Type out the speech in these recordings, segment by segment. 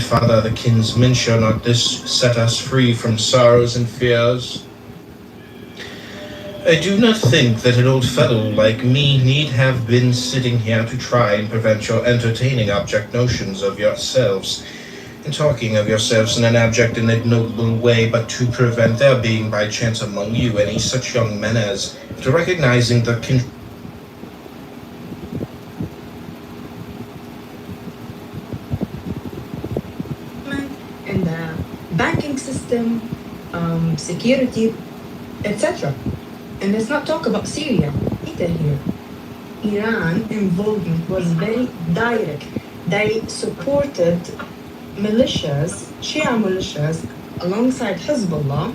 Father, the kinsmen, shall not this set us free from sorrows and fears? I do not think that an old fellow like me need have been sitting here to try and prevent your entertaining abject notions of yourselves, and talking of yourselves in an abject and ignoble way, but to prevent there being by chance among you any such young men as, to recognizing the in the banking system, security, etc. And let's not talk about Syria either here. Iran involvement was very direct. They supported militias, Shia militias, alongside Hezbollah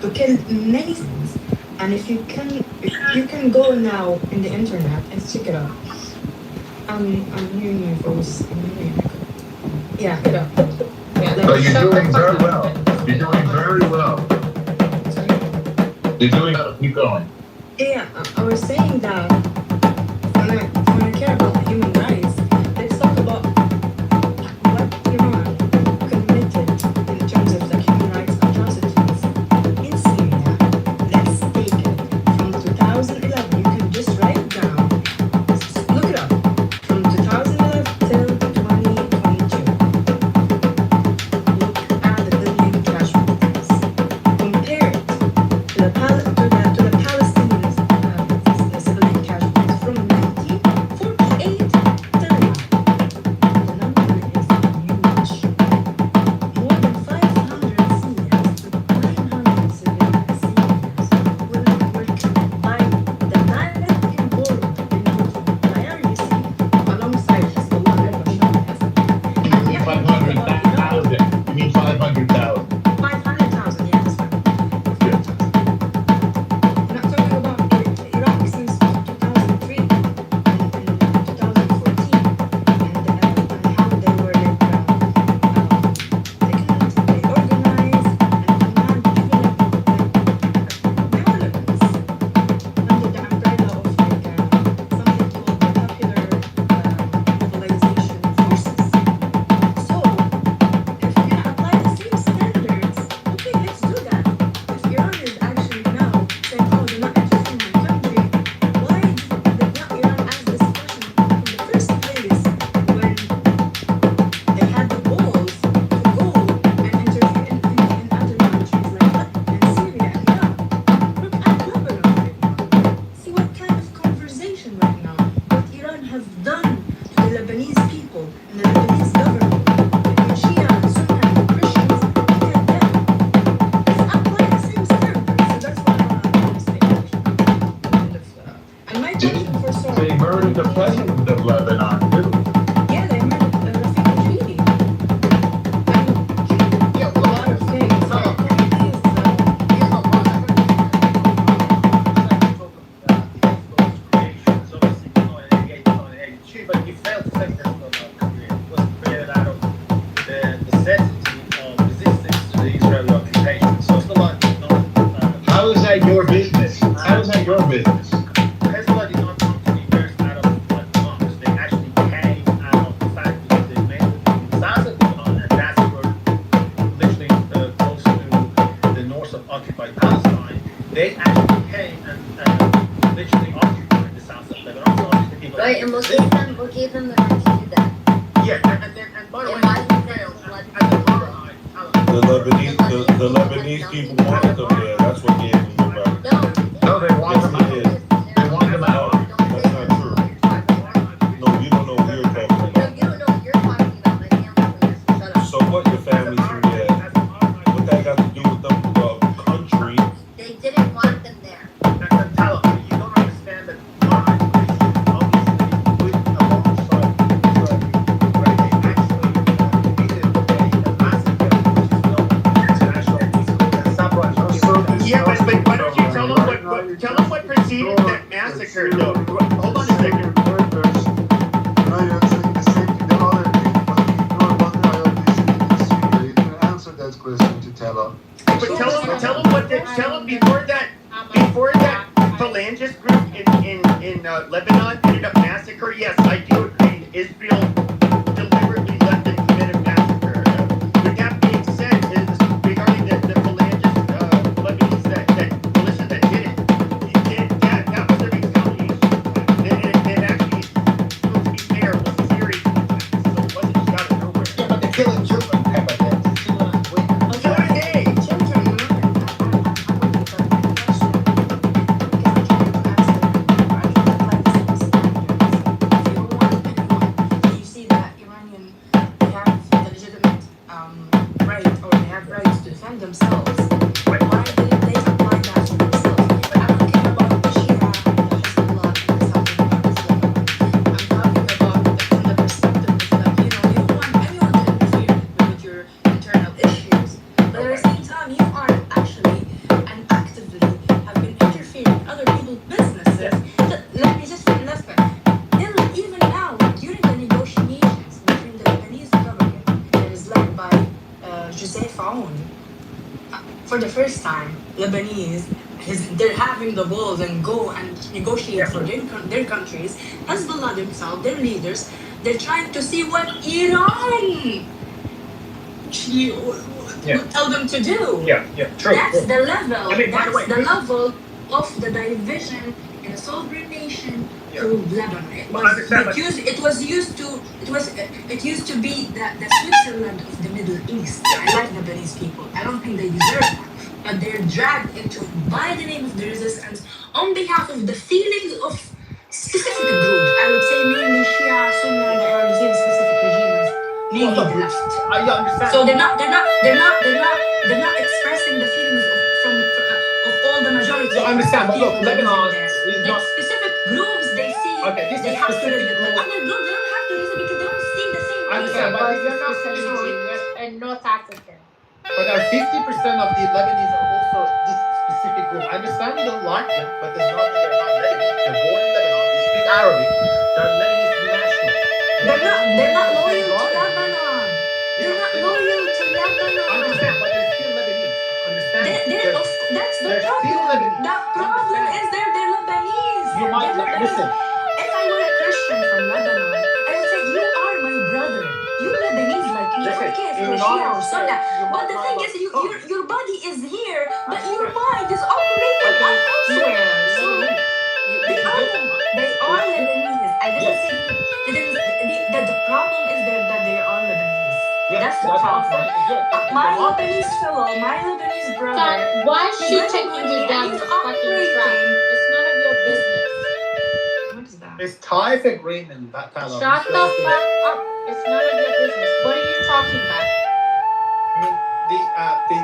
to kill nations. And if you can go now in the internet and check it out. I'm hearing my voice. Yeah, it up. Yeah, you're doing very well. You're doing very well. You're doing well. Keep going. Yeah, I was saying that when I care about human rights, let's talk about what Iran committed in terms of the human rights atrocities in Syria. Let's take it from 2011. You can just write it down. Look it up. From 2011 till 2022. Look at the building casualties. Compare it to the Palestinians civilian casualties from 1948 till now. The number is huge. More than 500 Syrians, 900 civilians were killed by the direct involvement in Libertarian alongside Hezbollah and Bashar al-Assad. You mean 500,000. You mean 500,000. 500,000, yes. Good. We're not talking about Iraq since 2003 and 2014 and how they were they organized and command violence under the umbrella of something called the Popular Mobilization Forces. So if we're gonna apply the same standards, okay, let's do that. If Iran is actually now saying, oh, they're not interested in my country, why did not Iran ask this question in the first place when they had the balls to go and interfere in other countries like Lebanon and Syria and Iraq? Look at Lebanon right now. See what kind of conversation right now what Iran have done to the Lebanese people and the Lebanese government. Between Shia and Sunni and Christians, look at them. Let's apply the same standards. So that's what I want to say. And my question for They sorry. murdered the president of Lebanon, too. Yeah, they murdered Rafik Hariri. And a lot of things. But you failed to say that it was created out of the necessity of resistance to the Israeli occupation. So it's a lot How is that your business? How is that your business? Hezbollah did not come to the earth out of bombs. They actually came out of the fact that they made the south of Lebanon, and that's where literally close to the north of occupied Palestine. They actually came and literally occupied the south of Lebanon. So obviously people Right, and what gave them the right to do that? yeah, and by the way, And why you did they failed let as a colonized The Lebanese people wanted them there. That's what gave them the right. No, they want them out. They want them out. That's not true. No, you don't know what you're talking No, about. you don't know what you're talking about. My family lives in. Shut up. So what your family's from there? What that got to do with the country? They didn't want them there. And tell them, you don't understand that colonized nations, obviously, with alongside Israel, where they actually committed a massacre, which is known international peace Sabra. Yeah, but why don't you tell them what preceded that massacre, though? Hold on a second. Answer that question to Tella. But tell them before that phalangist group in Lebanon ended up massacre. Yes, I do agree. Israel deliberately let them commit a massacre. themselves, why didn't they apply that to themselves? I don't care about the Shia and the Hezbollah and the Saudi Arabia. I'm talking about from the perspective of like, you don't want anyone to interfere with your internal issues. But at the same time, you are actually and actively have been interfering in other people's businesses. Let me just say listen. Even now, during the negotiations between the Lebanese government that is led by José Faoun, for the first time, Lebanese, they're having the balls and go and negotiate for their countries. Hezbollah themselves, their leaders, they're trying to see what Iran would tell them to do. True. That's the level. I mean, by the way, That's the level of the division in a sovereign nation to Lebanon. It used to be the Switzerland of the Middle East. I like Lebanese people. I don't think they deserve that. But they're dragged into by the name of the resistance on behalf of the feelings of specific groups. I would say mainly Shia, Sunni, and the Arabs, specific regimes, mainly the left. I understand. So they're not expressing the feelings of all the majority. I understand, but look, of people Lebanon there. is Like not. specific groups they see. Okay, this They is have to specific resist, but group. other groups they don't have to resist because they don't see the same I understand, way. but Well, you're not Canadian and North African. But 50% of the Lebanese are also this specific group. I understand you don't like them, but there's not they're not Lebanese. They're born in Lebanon. They speak Arabic. They're Lebanese national. They're not loyal to Lebanon. They're not loyal to I Lebanon. understand, but they're still Lebanese. Understand? That's the they're still problem. Lebanese. The problem is they're Lebanese. You might listen. If I were a Christian from Lebanon, I would say you are my brother. You Lebanese like me. I don't care if you're Shia or Sunni. But the thing is, your body is here, but your mind is operating elsewhere. So they are Lebanese. I didn't say the problem is that they are Lebanese. That's the problem. My Lebanese fellow, my Lebanese brother. Son, why is she he's taking you Lebanese down and this he's fucking track? operating. It's none of your business. What is that? It's tariff agreement, that kind of. Shut the fuck up. It's none of your business. What are you talking about? I mean,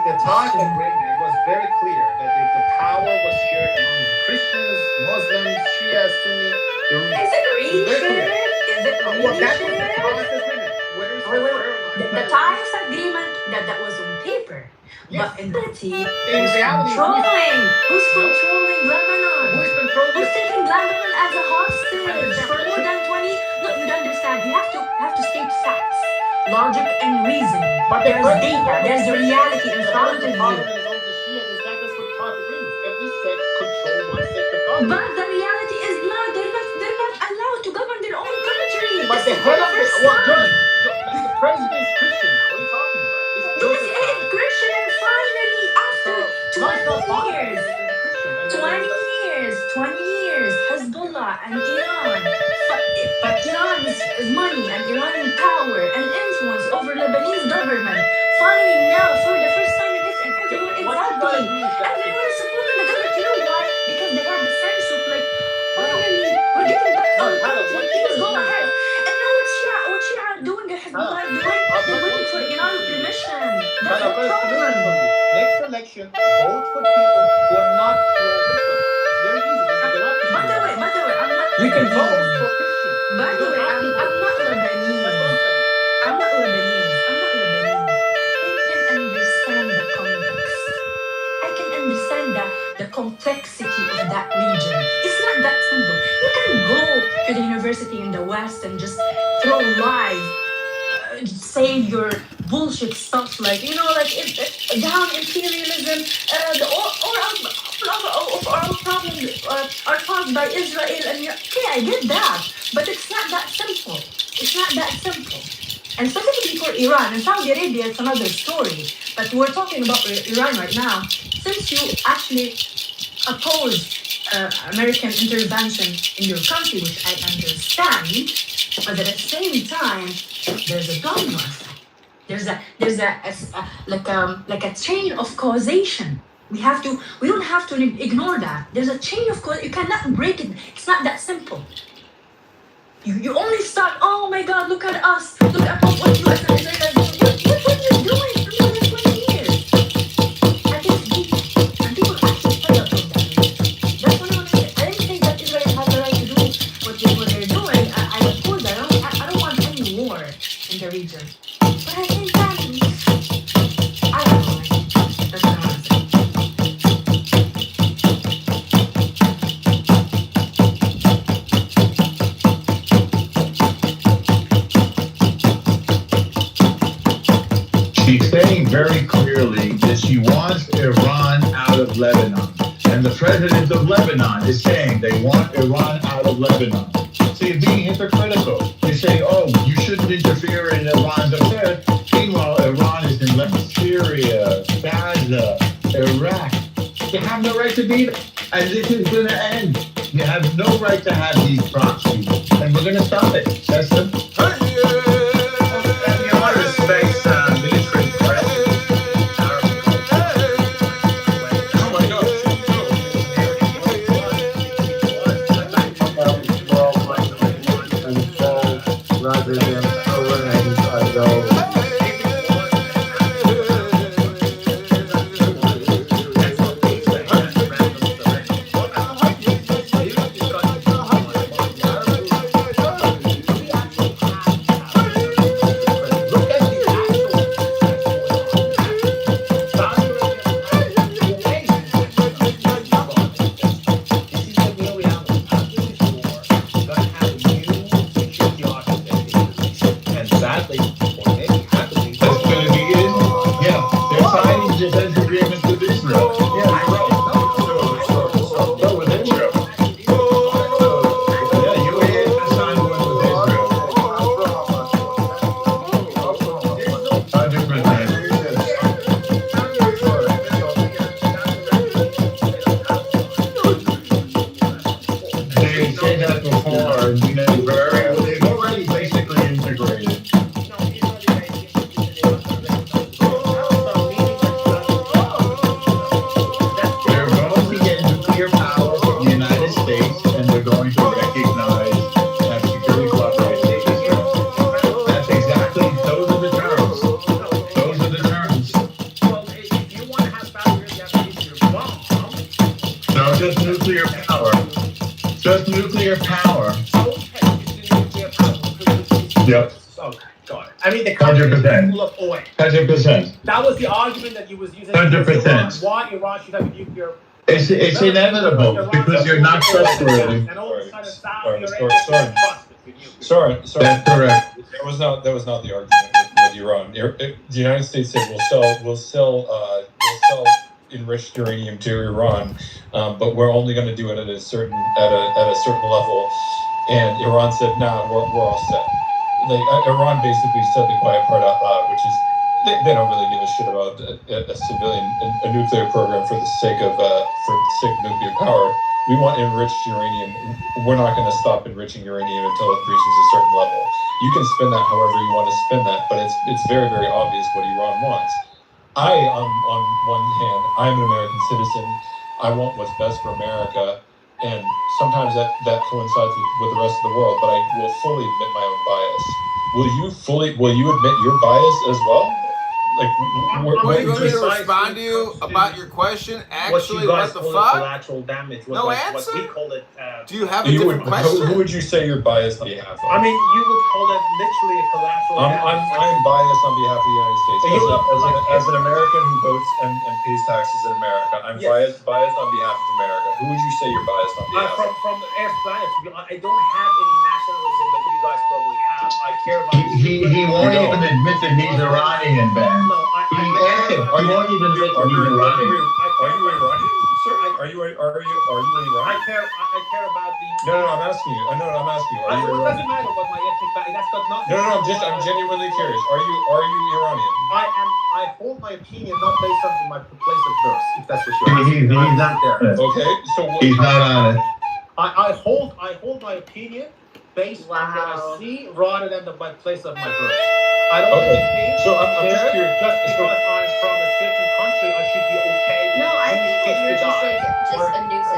the tariff agreement was very clear that the power was shared among the Christians, Muslims, Shia, Sunni. Is it really shared? Is it Well, really that was the shared? tariff agreement. Whether it's Wait. fair or not, The tariff agreement that was on paper, but in reality, in reality, who's controlling Lebanon? who is controlling Who's the taking Lebanon as a hostage for more than 20? Look, you don't understand. You have to state facts, logic, and reasoning. But the There's data. There's the reality in front of The you. problem is all the Shia is that that's what tariff agreements. Every sect control one sect of God. But the reality is not. They're not allowed to govern their own country. But This the is head the of first the time. the president is Christian now. What are you talking about? It's This Joseph is now. Christian, and finally, after No, it's not 20 fine. years. It's a Christian. And 20 years, Hezbollah and Iran. But Iran's money and Iranian power and influence over Lebanese government. Finally now, for the first time in history, everyone is what you happy. gotta do is that Everyone is supporting the government. You know why? Because they have the sense of like, finally, we're getting back No, our Tyler, country. what you Please gotta go do is ahead. that- And now what Shia are doing, Hezbollah are doing, they're waiting for Iran permission. That's Tyler, the I've got a solution problem. for you. Next election, vote for people who are not pro-Islam. It's very easy. This is democracy. By the way, I'm not You can vote Lebanese. for Christians. By the way, I'm not Lebanese. That's what I'm saying. I'm not Lebanese. I can understand the context. I can understand the complexity of that region. It's not that simple. You can go to the university in the West and just throw lies, say your bullshit stuff like down imperialism, all of our problems are caused by Israel, and okay, I get that, but it's not that simple. It's not that simple. And specifically for Iran and Saudi Arabia, it's another story. But we're talking about Iran right now. Since you actually oppose American intervention in your country, which I understand, but at the same time, there's a domino effect. There's like a chain of causation. We don't have to ignore that. There's a chain of causation. You cannot break it. It's not that simple. You only start, oh my God, look at us. Look at what US and Israel are doing. What are you doing for more than 20 years? She's saying very clearly that she wants Iran out of Lebanon. And the president of Lebanon is saying they want Iran out of Lebanon. So you're being hypocritical. You're saying, oh, you shouldn't interfere in Iran's affairs. Meanwhile, Iran is in Lebanon, Syria, Gaza, Iraq. You have no right to be there. And this is going to end. You have no right to have these proxies. And we're going to stop it. That's simple. And in a lot of respects, military threat is powerful. Oh my gosh. Rather than overhang those. That's going to be it. Yeah, they're signing defense agreements with Israel. Yeah, you're right. So with Israel. Yeah, UAE has signed one with Israel. 100%. They said that before, and you know, they've already basically integrated. They're going to get nuclear power from the United States, and they're going to recognize that security cooperation with Israel. That's exactly, those are the terms. Those are the terms. Well, if you want to have power, you have to use your bomb. No, just nuclear power. Just nuclear power. Yep. Okay, got it. I mean, the country is 100%. full of oil. 100%. That was the argument that you was using. 100%. Why Iran should have a nuclear. It's inevitable because you're not trustworthy. And all of a sudden, Saudi Sorry, Arabia sorry. is trusted with nuclear. Sorry. That's correct. That was not the argument with Iran. The United States said we'll sell enriched uranium to Iran, but we're only going to do it at a certain level. And Iran said, "Nah, we're all set." Iran basically said the quiet part out loud, which is they don't really give a shit about a civilian a nuclear program for the sake of nuclear power. We want enriched uranium. We're not going to stop enriching uranium until it reaches a certain level. You can spin that however you want to spin that, but it's very, very obvious what Iran wants. On one hand, I'm an American citizen. I want what's best for America, and sometimes that coincides with the rest of the world. But I will fully admit my own bias. Will you admit your bias as well? Like, What, you want me to respond to you about your question? Actually, what the fuck? Collateral damage. No what answer? we call it. Do you have a different question? Who would you say you're biased on behalf of? I mean, you would call it literally a collateral damage. I'm biased on behalf of the United States. As an American who votes and pays taxes in America, I'm Yes. biased on behalf of America. Who would you say you're biased on behalf of? From the Earth planet, to be honest, I don't have any nationalism that you guys probably have. I care about. He won't even admit that he's Iranian, Ben. No, He won't even admit that he's Iranian. Are you Iranian, sir? Are you Iranian? I care about the. No, I'm asking you. I'm asking you. Are you It doesn't Iranian? matter what my ethnic background. That's got nothing. I'm genuinely curious. Are you Iranian? I hold my opinion not based on my place of birth, if that's what you're asking. He's not there. Okay, so He's not on it. I hold my opinion based on what I see rather than my place of my birth. I don't Okay. think So I'm just curious. just because I'm from a certain country, I should be okay. No, I think that you're just like just a nuisance.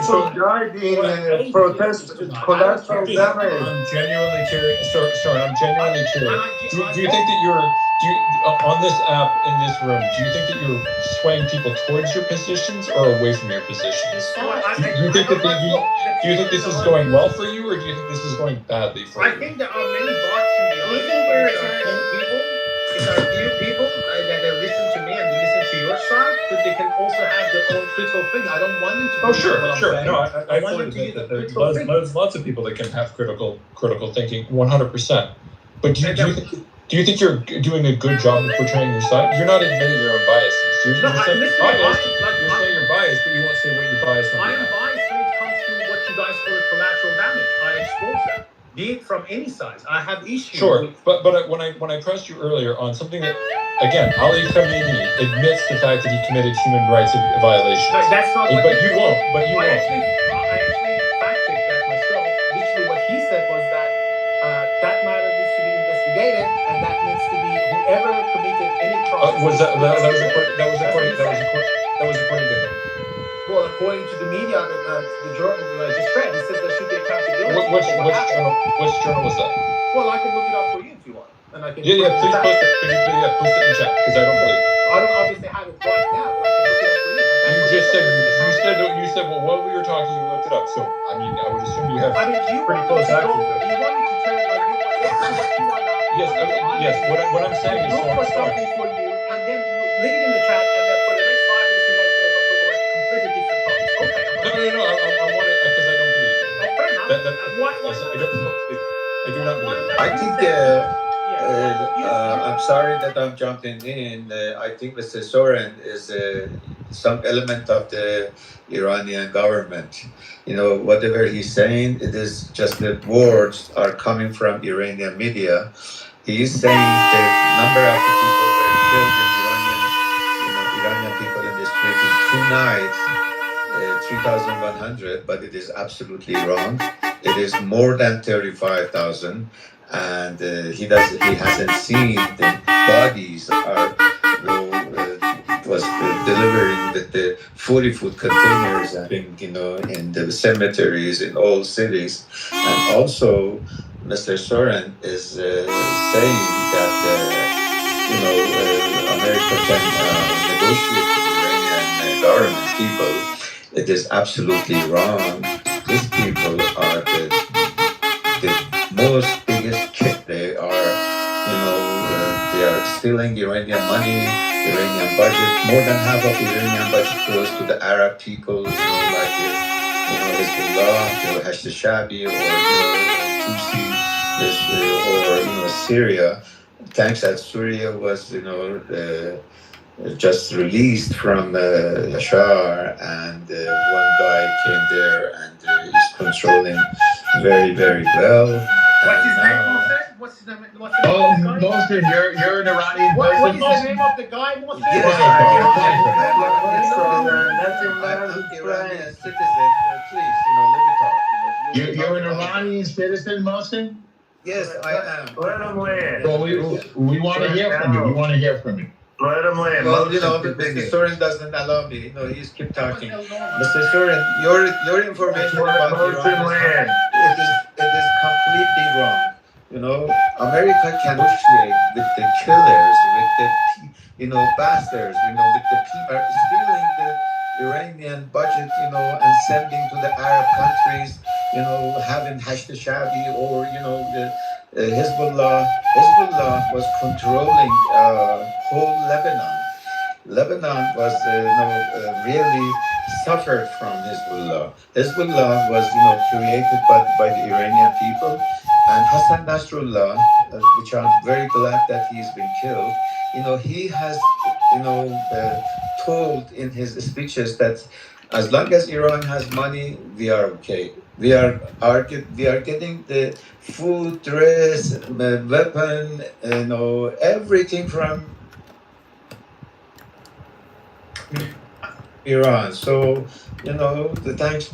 People died in protest, collateral damage. I'm genuinely curious. Sorry, I'm genuinely curious. Do you think that on this app in this room? Do you think that you're swaying people towards your positions or away from your positions? Do you think this is going well for you, or do you think this is going badly for you? I think there are many bots in the We audience. think we're There are few people that listen to me and listen to your side, but they can also have their own critical thing. I don't want them to. Oh, do sure. what I'm saying. No, I want fully them to admit use that the there's critical thinking. lots of people that can have critical thinking, 100%. But do Do you think you're doing a good job of portraying your side? You're not admitting your own biases. You're saying you're biased. You're saying you're biased, but you won't say what you're biased on. I am biased when it comes to what you guys call collateral damage. I expose that, be it from any size. I have issues. Sure, but when I pressed you earlier on something that, again, Ali Khamenei admits the fact that he committed human rights violations. No, that's not what. But you won't. But you I won't. actually fact checked that myself. Literally, what he said was that that matter needs to be investigated, and that needs to be whoever committed any crime. That was according to him. Well, according to the media, the journal that I just read, it says there should be accountability. Which journal was that? Well, I can look it up for you if you want, and I can. Please post it. Post it in chat because I don't believe it. I don't obviously have it right now, but I can look it up for you. You said well, while we were talking, you looked it up. So I mean, I would assume you have you pretty close access to it. You want me to tell you like what you want now? Yes. What I'm saying is look for something for you, and then leave it in the chat, and then for the next 5 minutes, you're going to talk about completely different topics. Okay. No. I want it because I don't believe it. Fair enough. I do not believe it. I think, I'm sorry that I'm jumping in. I think Mr. Soren is some element of the Iranian government. You know, whatever he's saying, it is just the words are coming from Iranian media. He is saying the number of the people who were killed in Iranian people in the street in 2 nights, 3,100, but it is absolutely wrong. It is more than 35,000, and he hasn't seen the bodies was delivering the 40-foot containers and in the cemeteries in all cities. And also, Mr. Soren is saying that America can negotiate with the Iranian government people. It is absolutely wrong. These people are the most biggest kick. They are, they are stealing Iranian money, Iranian budget. More than half of the Iranian budget goes to the Arab people, like Hezbollah, Hashd-e-Shabi, or Tutsi, or Syria. Thanks that Syria was, just released from Bashar, and one guy came there and is controlling very, very well. What's his name, Mohsen? What's his name? Mohsen, you're an Iranian What person, is the name of the guy, Mohsen? I'm Iranian citizen. Please, let me talk. You're an Iranian citizen, Mohsen? Yes, I am. Let him land. Well, we want to hear from you. We want to hear from you. Let him land. Well, Mr. Soren doesn't allow me. He's keep talking. Mr. Soren, your information about Iran it is completely wrong. America can negotiate with the killers, with the bastards, with the people stealing the Iranian budget, and sending to the Arab countries, having Hashd-e-Shabi or the Hezbollah. Hezbollah was controlling whole Lebanon. Lebanon was really suffered from Hezbollah. Hezbollah was created by the Iranian people, and Hassan Nasrallah, which I'm very glad that he's been killed. He has told in his speeches that as long as Iran has money, we are okay. We are getting the food, dress, weapon, everything from Iran. So, the thanks,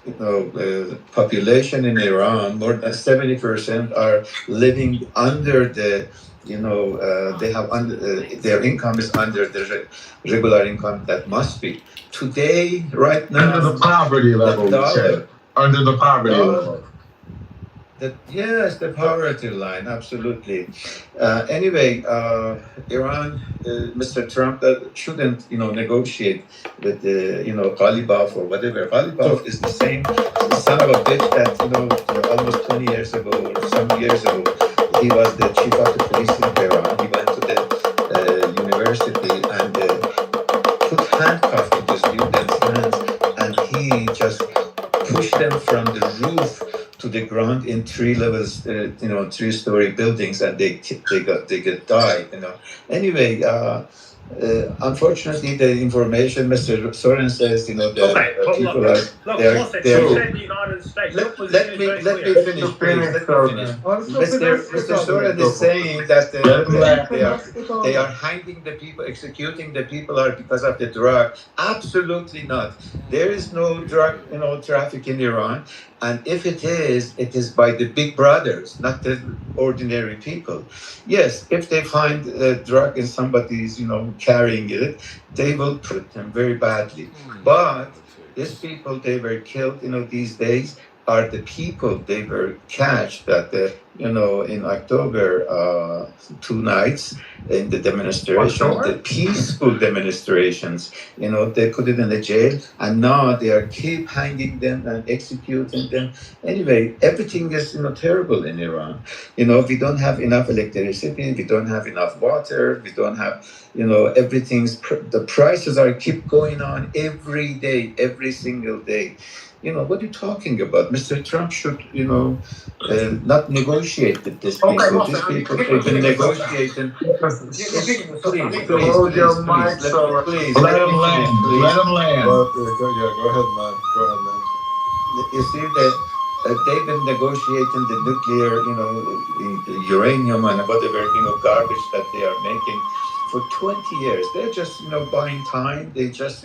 the population in Iran, more than 70% are living under the, they have their income is under the regular income that must be. Today, right now, under the poverty level, under the poverty level. Yes, the poverty line, absolutely. Anyway, Iran, Mr. Trump shouldn't, negotiate with the, Ghalibaf or whatever. Ghalibaf is the same son of a bitch that, almost 20 years ago or some years ago, he was the chief of the police in Tehran. He went to the university and put handcuffs to the students' hands, and he just pushed them from the roof to the ground in 3 levels, 3-story buildings, and they get died. Anyway, unfortunately, the information Mr. Soren says, that people are. Look, They're- Wilson, they're- you said the United States. Your Let position me is very let me clear. finish, please. Let me finish. Mr. Soren is saying that they are hanging the people, executing the people are because of the drug. Absolutely not. There is no drug, traffic in Iran, and if it is by the big brothers, not the ordinary people. Yes, if they find a drug and somebody's, carrying it, they will put them very badly. But these people, they were killed, these days are the people they were catched that in October, 2 nights in the demonstration, the peaceful demonstrations, they put it in the jail, and now they are keep hanging them and executing them. Anyway, everything is terrible in Iran. We don't have enough electricity, we don't have enough water, we don't have the prices are keep going on every day, every single day. What are you talking about? Mr. Trump should, not negotiate with these people. Okay, These people, Wilson, they've been negotiating. Please, Hold your mic, so let him land. Let him land. Go ahead, man. Go ahead, man. You see that they've been negotiating the nuclear, the uranium and whatever, garbage that they are making for 20 years. They're just, buying time. They just,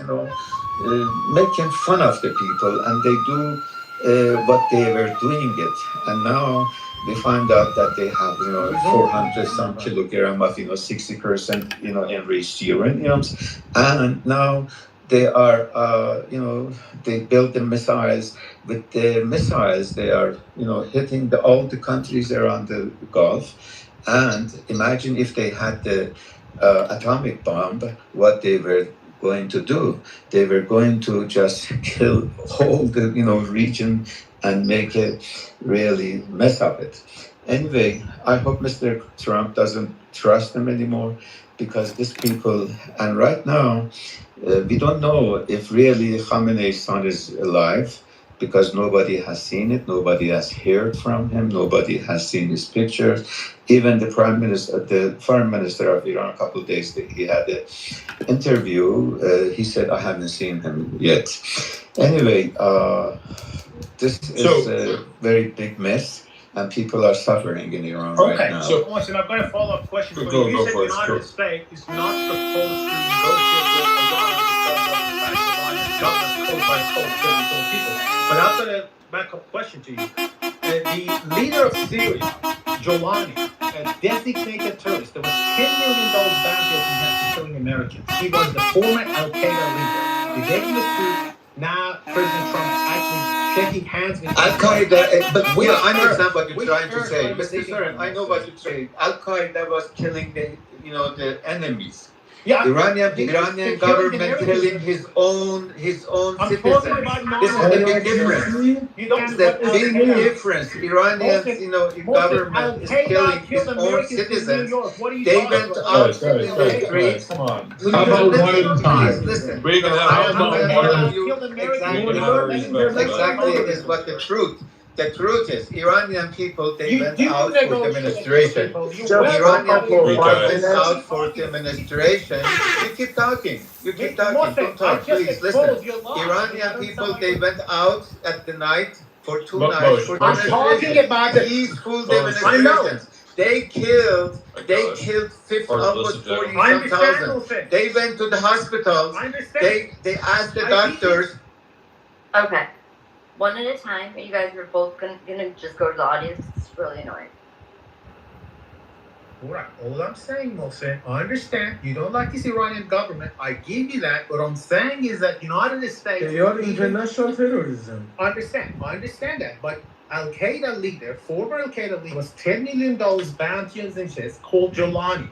making fun of the people, and they do what they were doing it. And now we find out that they have, 400 some kilogram of, 60%, enriched uranium. And now they are, they build the missiles. With the missiles, they are, hitting all the countries around the Gulf. And imagine if they had the atomic bomb, what they were going to do. They were going to just kill whole the region and make it really mess up it. Anyway, I hope Mr. Trump doesn't trust them anymore, because these people, and right now, we don't know if really Khamenei's son is alive, because nobody has seen it, nobody has heard from him, nobody has seen his pictures. Even the foreign minister of Iran, a couple of days ago, he had an interview. He said, I haven't seen him yet. Anyway, this is a very big mess, and people are suffering in Iran right now. So listen, I've got a follow-up question for you. You said the United States is not supposed to negotiate with Iran because of the fact that Iran is government code by code, killing its own people. But I've got a backup question to you. The leader of Syria, Jolani, a designated terrorist, there was $10 million bounty on him for killing Americans. He was the former Al-Qaeda leader. They gave him a suit. Now President Trump actually shaking hands with Al-Qaeda, but I understand what you're trying to say. Mr. Soren, I know what you're saying. Al-Qaeda was killing the enemies. Yeah, Iranian government killing his own citizens. This is a big difference. It's a big difference. Iranian, government is killing his own citizens. They went out in the streets. Come on. How about one at a time? Listen. We're gonna have Exactly is what the truth. The truth is, Iranian people, they went out for demonstration. Iranian people went out for demonstration. You keep talking. Don't talk. Please listen. Iranian people, they went out at the night for 2 nights for I'm talking about the peaceful demonstrations. They killed 40,000. They went to the hospitals. They asked the doctors. Okay. One at a time. You guys are both gonna just go to the audience. It's really annoying. Alright, all I'm saying, Mohsen, I understand you don't like this Iranian government. I give you that. What I'm saying is that United States. They are international terrorism. I understand that. But Al-Qaeda leader, former Al-Qaeda leader, was $10 million bounty on his chest called Jolani.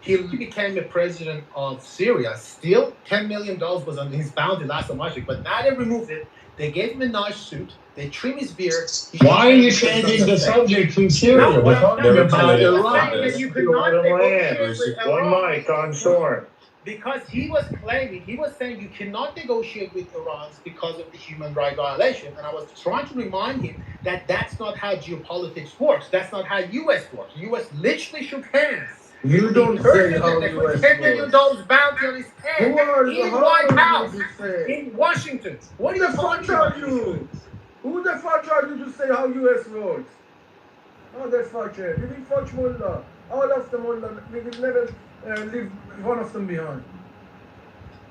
He became the president of Syria. Still, $10 million was on his bounty last time I checked, but now they removed it. They gave him a nice suit. They trim his beard. Why are you changing the subject from Syria? We're talking about Iran. You could not One mic on shore. because he was saying you cannot negotiate with Iran because of the human rights violation. And I was trying to remind him that that's not how geopolitics works. That's not how U.S. works. U.S. literally shook hands. You don't say how US $10 million works. bounty on his head Who are in how White are House, you to say? in Washington. What are Who you the fuck talking are about? you? Who the fuck are you to say how US works? How the fuck are you? You fuck mullah. All of them mullah. We will never leave one of them behind.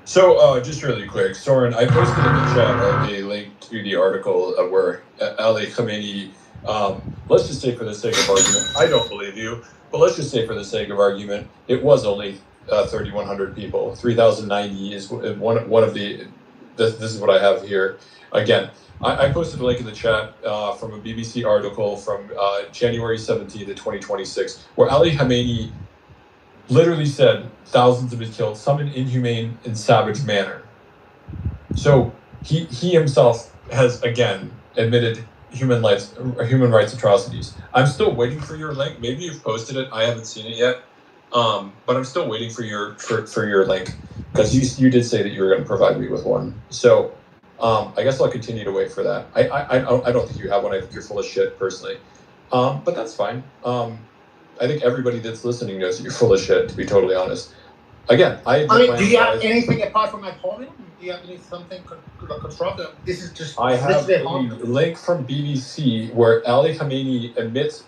So, just really quick, Soren, I posted in the chat a link to the article where Ali Khamenei, let's just say for the sake of argument, I don't believe you, but let's just say for the sake of argument, it was only 3,100 people. 3,090 is one of the, this is what I have here. Again, I posted a link in the chat from a BBC article from January 17th of 2026, where Ali Khamenei literally said thousands have been killed, some in inhumane and savage manner. So he himself has again admitted human rights atrocities. I'm still waiting for your link. Maybe you've posted it. I haven't seen it yet. But I'm still waiting for your link because you did say that you were going to provide me with one. So I guess I'll continue to wait for that. I don't think you have one. I think you're full of shit personally. But that's fine. I think everybody that's listening knows that you're full of shit, to be totally honest. Again, do you have anything apart from my comment? Do you have something constructive? This is just. I have a link from BBC where Ali Khamenei admits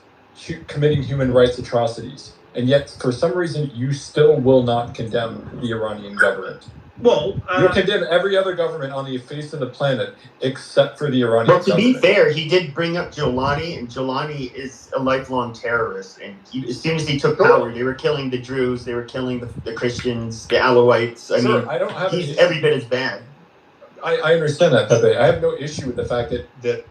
committing human rights atrocities, and yet for some reason you still will not condemn the Iranian government. Well, you condemn every other government on the face of the planet except for the Iranian government. Well, to be fair, he did bring up Giuliani, and Giuliani is a lifelong terrorist. And as soon as he took power, they were killing the Druze, they were killing the Christians, the Alawites. I mean, I don't have he's every bit as bad. I understand that, Pepe. I have no issue with the fact that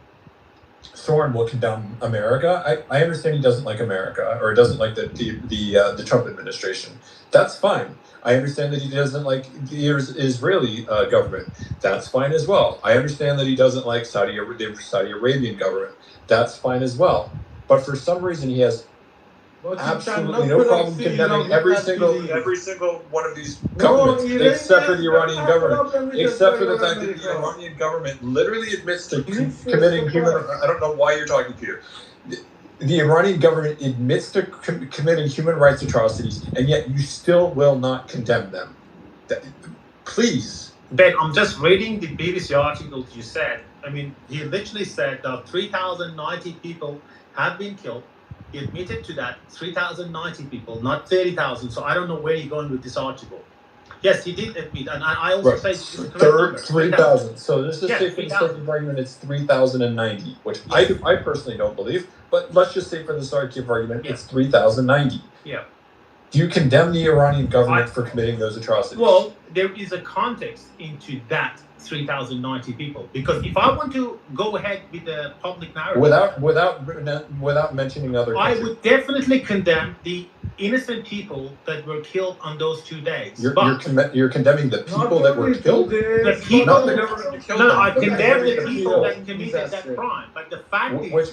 Soren will condemn America. I understand he doesn't like America or doesn't like the Trump administration. That's fine. I understand that he doesn't like the Israeli government. That's fine as well. I understand that he doesn't like the Saudi Arabian government. That's fine as well. But for some reason, he has absolutely no problem condemning every single one of these governments, except for the Iranian government. Except for the fact that the Iranian government literally admits to committing human. I don't know why you're talking, Peter. The Iranian government admits to committing human rights atrocities, and yet you still will not condemn them. Please. Ben, I'm just reading the BBC article you said. I mean, he literally said that 3,090 people have been killed. He admitted to that, 3,090 people, not 30,000. So I don't know where you're going with this article. Yes, he did admit, and I also say it's 3,000. So this is for the sake of argument, it's 3,090, which I personally don't believe. But let's just say for the sake of argument, it's 3,090. Yeah. Do you condemn the Iranian government for committing those atrocities? Well, there is a context into that 3,090 people, because if I want to go ahead with the public narrative without mentioning other countries, I would definitely condemn the innocent people that were killed on those 2 days. You're condemning the people that were killed? The people, not the government that killed them. I condemn the people that committed that crime. But the fact is, which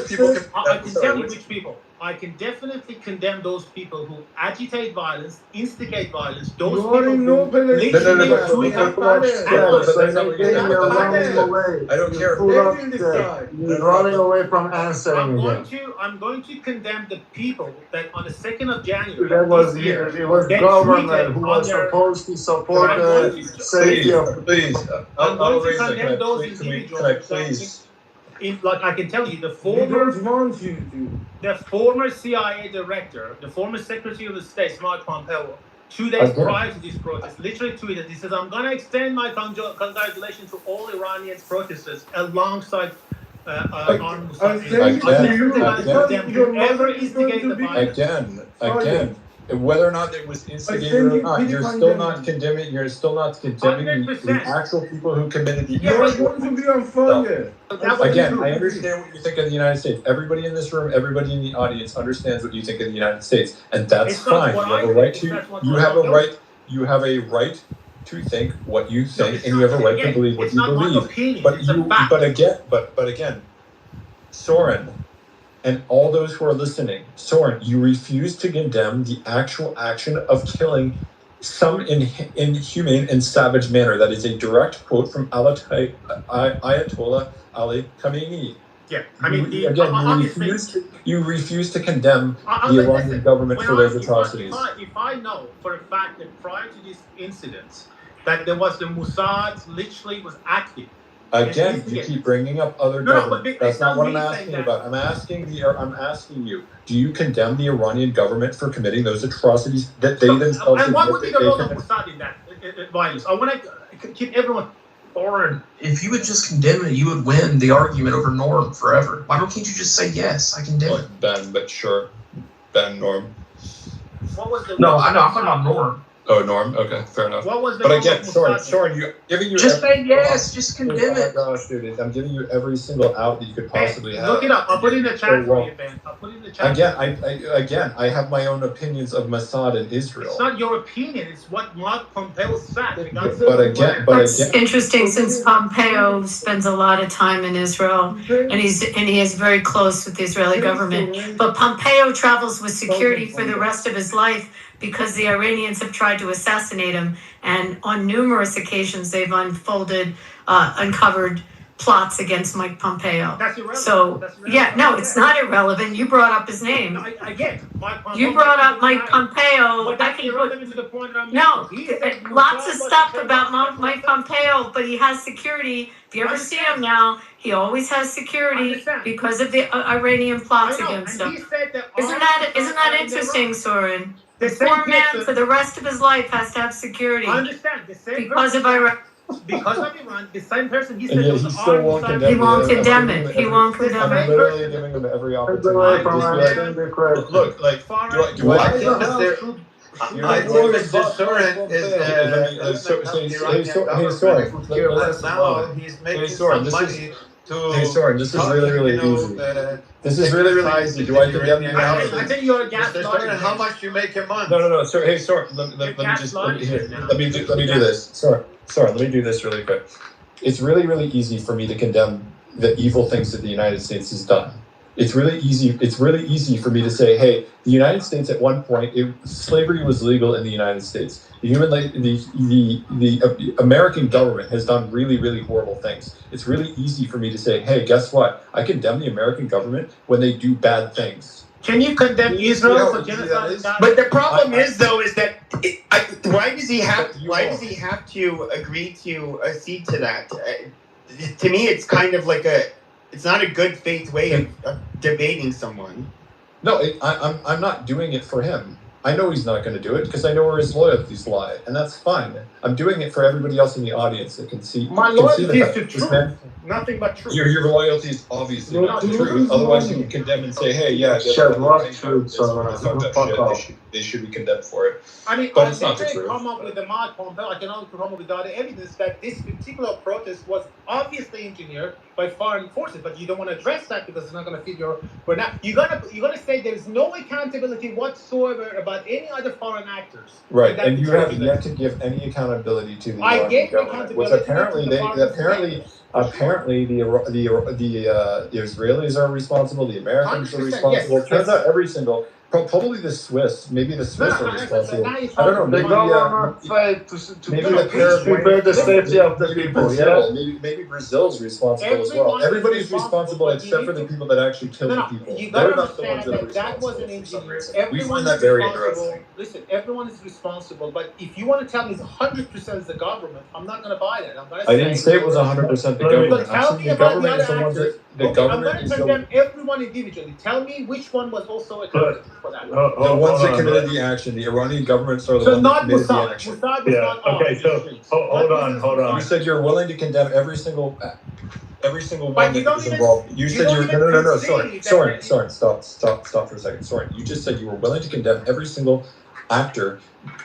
people I can tell you which people. I can definitely condemn those people who agitate violence, instigate violence, those people who literally I don't care. You're running away from answering I'm going to condemn the people that on the 2nd of January it was government who was supposed to support the safety of... Please, I'll raise it. Can I please? Like I can tell you, the former CIA director, the former Secretary of the State, Mike Pompeo, 2 days prior to this protest, literally tweeted, he says, I'm going to extend my congratulations to all Iranian protesters alongside armed Again, whether or not it was instigated or not, you're still not condemning the actual people who committed the Again, I understand what you think of the United States. Everybody in this room, everybody in the audience understands what you think of the United States, and that's fine. You have a right to. You have a right to think what you think, and you have a right to believe what you believe. But again, Soren, and all those who are listening, Soren, you refuse to condemn the actual action of killing some inhumane and savage manner. That is a direct quote from Ayatollah Ali Khamenei. Yeah, I mean, you refuse to condemn the Iranian government for those atrocities. If I know for a fact that prior to this incident that there was the Mossad literally was active. Again, you keep bringing up other governments. That's not what I'm asking about. I'm asking you, do you condemn the Iranian government for committing those atrocities that they themselves? And what would be the role of Mossad in that violence? I want to keep everyone. Lauren, if you would just condemn it, you would win the argument over Norm forever. Why can't you just say yes? I condemn it. Ben, but sure, Ben, Norm. What was the? No, I know. I'm talking about Norm. Oh, Norm. Okay, fair enough. What was the? But again, Soren, you giving you just say yes. Just condemn it. Oh my gosh, dude! I'm giving you every single out that you could possibly have. Look it up. I'll put it in the chat for you, Ben. I'll put it in the chat. Again, I have my own opinions of Mossad and Israel. It's not your opinion. It's what Mark Pompeo said. That's interesting, since Pompeo spends a lot of time in Israel, and he is very close with the Israeli government. But Pompeo travels with security for the rest of his life, because the Iranians have tried to assassinate him, and on numerous occasions they've uncovered plots against Mike Pompeo. That's irrelevant. So, it's not irrelevant. You brought up his name. You brought up Mike Pompeo. But that's irrelevant to the point that I'm making. Lots of stuff about Mike Pompeo, but he has security. If you ever see him now, he always has security because of the Iranian plots against him. Isn't that interesting, Soren? The poor man for the rest of his life has to have security. I understand. Because of Iran. Because of Iran, the same person he said he still won't condemn it. He won't condemn it. I'm literally giving him every opportunity. Look, like, do I think I think Mr. Soren is now he's making some money to. Hey Soren, this is really easy. This is really easy. Do I condemn you? I think you're a Mr. Soren, how much you make a month? No. Sir, hey Soren, let me do this. Soren, let me do this really quick. It's really easy for me to condemn the evil things that the United States has done. It's really easy for me to say, hey, the United States at one point, slavery was legal in the United States. The American government has done really horrible things. It's really easy for me to say, hey, guess what? I condemn the American government when they do bad things. Can you condemn Israel for genocide? But the problem is that why does he have to agree to accede to that? To me, it's kind of like it's not a good faith way of debating someone. No, I'm not doing it for him. I know he's not going to do it because I know where his loyalties lie, and that's fine. I'm doing it for everybody else in the audience that can see. My loyalty is to truth, nothing but truth. Your loyalty is obviously not the truth. Otherwise, you can condemn and say, "Hey, yeah, they should be condemned for it." I mean, but it's not the truth. Come up with the Mark Pompeo. I can only come up with the evidence that this particular protest was obviously engineered by foreign forces, but you don't want to address that because it's not going to fit your. But now you're gonna say there's no accountability whatsoever about any other foreign actors. Right, and you have yet to give any accountability to the Iranian government, which apparently the Israelis are responsible, the Americans are responsible. Yes, turns out every single. Probably the Swiss, maybe the Swiss are responsible. I don't know. Maybe the safety of the people. Maybe Brazil's responsible as well. Everybody's responsible except for the people that actually kill the people. They're not the ones that are responsible. We find that very interesting. Listen, everyone is responsible, but if you want to tell me it's 100% the government, I'm not going to buy that. I didn't say it was 100% the government. I'm saying the government is the ones that. I'm going to condemn everyone individually. Tell me which one was also accountable for that. The ones that committed the action, the Iranian governments are the ones that committed the action. Okay, so hold on. You said you're willing to condemn every single one that is involved. You said you're no. Soren, stop for a second. Soren, you just said you were willing to condemn every single actor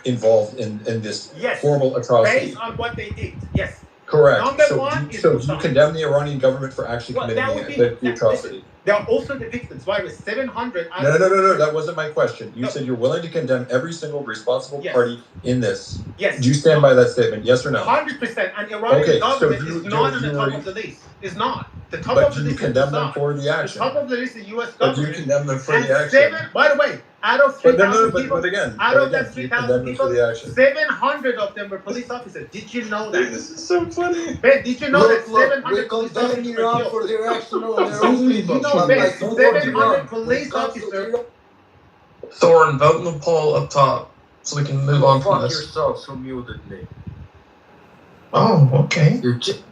involved in this horrible atrocity. Based on what they did, yes. Correct. So you condemn the Iranian government for actually committing the atrocity. There are also the victims. Why was 700? No. That wasn't my question. You said you're willing to condemn every single responsible party in this. Yes. Do you stand by that statement? Yes or no? 100%. And Iranian government is not on the top of the list. It's not. The top of the list. But do you condemn them for the action? The top of the list is the U.S. government. But do you condemn them for the action? By the way, Out of But 3,000 people, again, out of 3,000 out of that you 3,000 condemn them people, for the action. 700 of them were police officers. Did you know that? This is so funny. Ben, did you know that Look, we 700 police condemn officers were Iran killed? for their action on their own people. You know, But Ben, like, don't go to 700 Iran. When it police comes to officers. Iran, Thorin, vote in the poll up top so we can move on from Fuck this. yourself, who muted me. Oh, okay.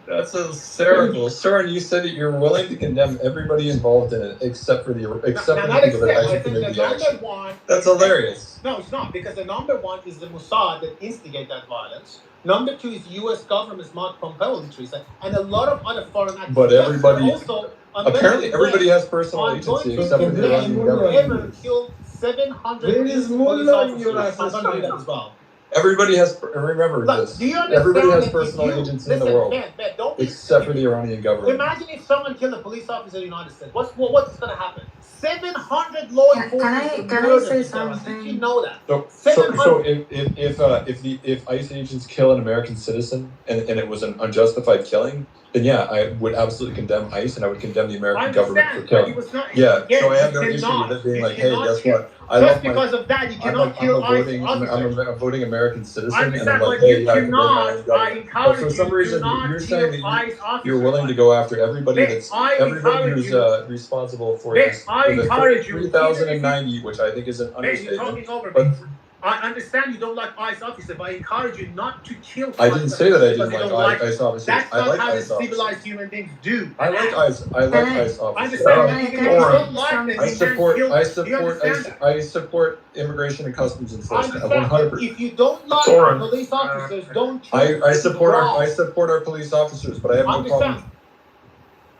That's hysterical. Soren, you said that you're willing to condemn everybody involved in it except for the Now, people not that except, I actually think committed the the action. number one. That's hilarious. No, it's not, because the number one is the Mossad that instigate that violence. Number two is U.S. government's Mark Pompeo entries, and a lot of other foreign actors. But Yes, everybody, they're also apparently everybody has personal I'm going agency to except for the condemn Iranian government. whoever killed 700 Where is police Mullah in officers. your I'm going to do that assessment? as well. Everybody has, remember Look, this, do you understand everybody has that if personal you- agency in the listen, world Ben, don't be except for the Iranian government. Imagine if someone killed a police officer in the United States. What's going to happen? 700 law enforcement. Can I say something? Did you know that? So if ICE agents kill an American citizen and it was an unjustified killing, then yeah, I would absolutely condemn ICE and I would condemn the American government for killing. Yeah, So I have no issue with it being like, hey, guess what? Just because of that, you cannot kill ICE officers. I'm a voting American citizen, I and I'm understand, like, but hey, you I condemn my cannot. own I government. But encourage for some you reason, to not you're kill saying that ICE officers. you're willing to go after everybody Ben, that's I everybody encourage who's you. responsible for Ben, this. I For the encourage you. 3,090, which I think is an Ben, you're understatement. talking over But me. I understand you don't like ICE officers, but I encourage you not to kill. I didn't say that I didn't because you like don't ICE officers. That's I not like how the ICE officers. civilized human beings do. I like ICE. I like ICE I officers. understand, but even if you don't like them, I you support. can't kill I them. Do you support. understand that? I support immigration and customs I enforcement. understand. 100%. If you don't like Thorin. police officers, don't kill them. I support Wrong. our our police officers, but I have no Understand.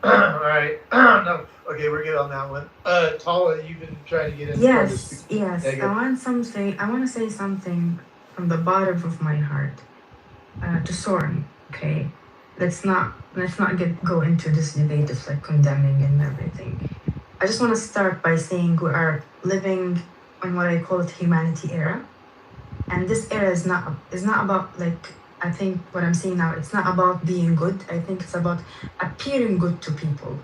problem. All right. No. Okay, we're good on that one. Tala, you've been trying to get in. Yes. Yeah, I good. want to say something from the bottom of my heart to Soren. Okay, let's not go into this debate of like condemning and everything. I just want to start by saying we are living in what I call it humanity era, and this era is not about like, I think what I'm saying now, it's not about being good. I think it's about appearing good to people.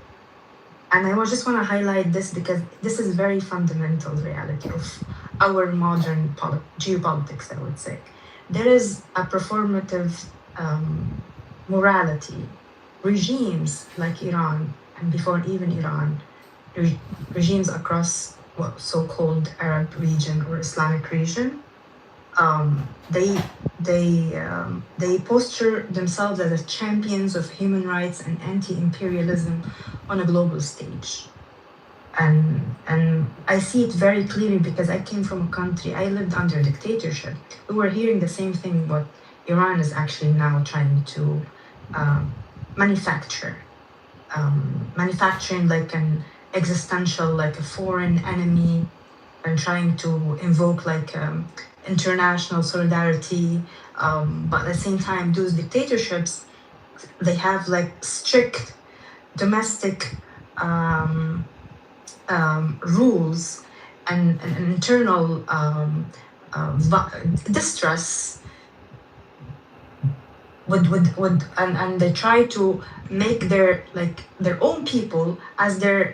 And I just want to highlight this because this is very fundamental reality of our modern geopolitics, I would say. There is a performative morality. Regimes like Iran, and before even Iran, regimes across what so-called Arab region or Islamic region, they posture themselves as champions of human rights and anti-imperialism on a global stage. And I see it very clearly because I came from a country, I lived under dictatorship. We were hearing the same thing what Iran is actually now trying to manufacturing like an existential, like a foreign enemy, and trying to invoke like international solidarity. But at the same time, those dictatorships, they have like strict domestic rules and internal distress and they try to make their own people as if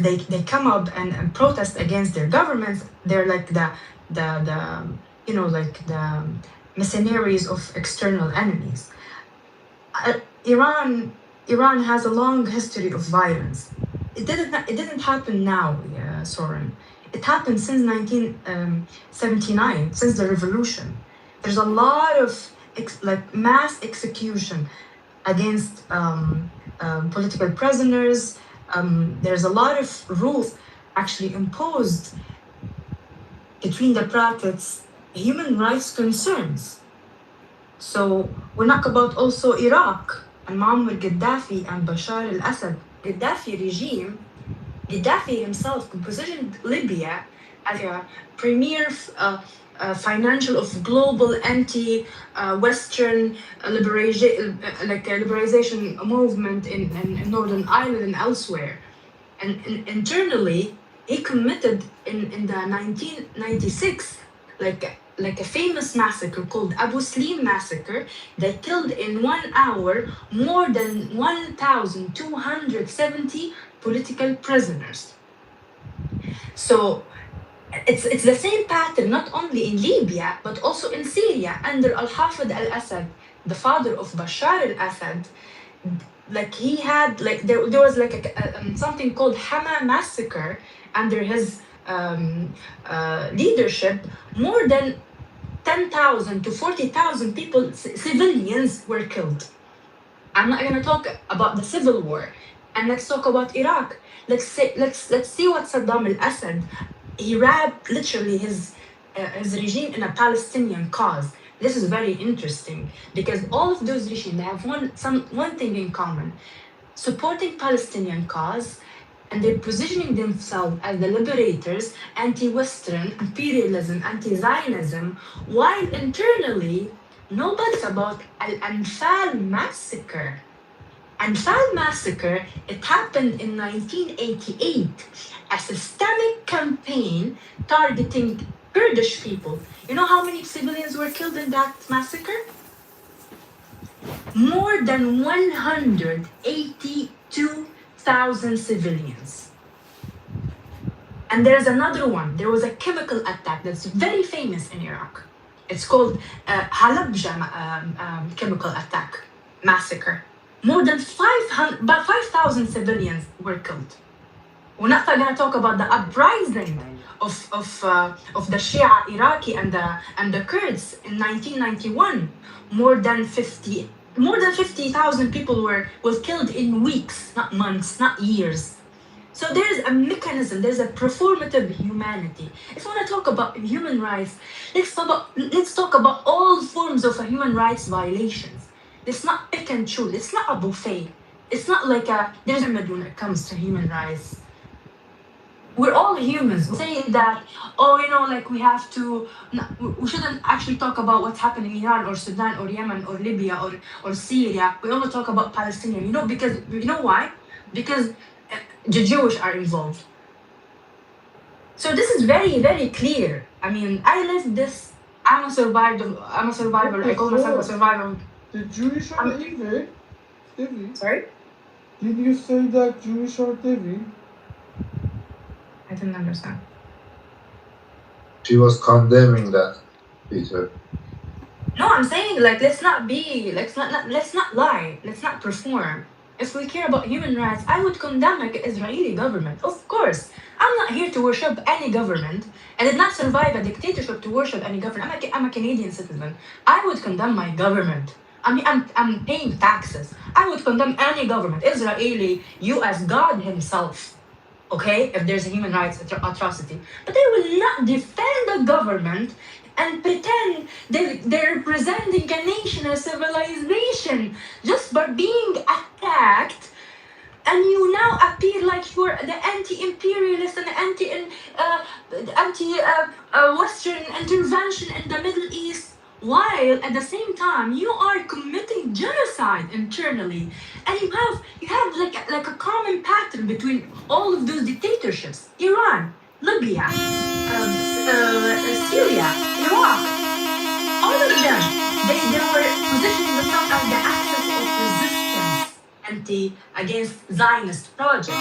they come up and protest against their governments, they're like the mercenaries of external enemies. Iran has a long history of violence. It didn't happen now, Soren. It happened since 1979, since the revolution. There's a lot of mass execution against political prisoners. There's a lot of rules actually imposed between the brackets, human rights concerns. So we talk about also Iraq and Muammar Gaddafi and Bashar al-Assad. Gaddafi regime, Gaddafi himself positioned Libya as a premier financial of global anti-Western liberalization movement in Northern Ireland and elsewhere. And internally, he committed in the 1996 like a famous massacre called Abu Slim massacre that killed in 1 hour more than 1,270 political prisoners. So It's the same pattern not only in Libya but also in Syria under Al-Hafid al-Assad, the father of Bashar al-Assad. Like he had like there was like something called Hama massacre under his leadership. More than 10,000 to 40,000 people, civilians, were killed. I'm not gonna talk about the civil war, and let's talk about Iraq. Let's see what Saddam al-Assad, he wrapped literally his regime in a Palestinian cause. This is very interesting because all of those regimes, they have one thing in common: supporting Palestinian cause, and they're positioning themselves as the liberators, anti-Western imperialism, anti-Zionism, while internally nobody's about Al-Anfal massacre. Anfal massacre, it happened in 1988, a systemic campaign targeting Kurdish people. You know how many civilians were killed in that massacre? More than 182,000 civilians. And there's another one. There was a chemical attack that's very famous in Iraq. It's called Halabja chemical attack massacre. More than 5,000 civilians were killed. We're not going to talk about the uprising of the Shia Iraqi and the Kurds in 1991. More than 50,000 people were killed in weeks, not months, not years. So there's a mechanism, there's a performative humanity. If you want to talk about human rights, let's talk about all forms of human rights violations. It's not pick and choose. It's not a buffet. It's not like there's a limit when it comes to human rights. We're all humans. We're saying that, we have to, we shouldn't actually talk about what's happening in Iran or Sudan or Yemen or Libya or Syria. We only talk about Palestinian, because, you know why? Because the Jewish are involved. So this is very, very clear. I mean, I lived this. I'm a survivor. I call myself a survivor. The Jewish are evil? Stevie? Sorry? Did you say that Jewish are evil? I didn't understand. She was condemning that, Peter. No, I'm saying let's not lie, let's not perform. If we care about human rights, I would condemn the Israeli government. Of course, I'm not here to worship any government. I did not survive a dictatorship to worship any government. I'm a Canadian citizen. I would condemn my government. I'm paying taxes. I would condemn any government, Israeli, US, God himself. Okay, if there's a human rights atrocity. But they will not defend the government and pretend they're representing a nation, a civilization, just by being attacked. And you now appear like you're the anti-imperialist and anti-Western intervention in the Middle East, while at the same time you are committing genocide internally. And you have like a common pattern between all of those dictatorships: Iran, Libya, Syria, Iraq. All of them, they were positioning themselves as the axis of resistance against Zionist project,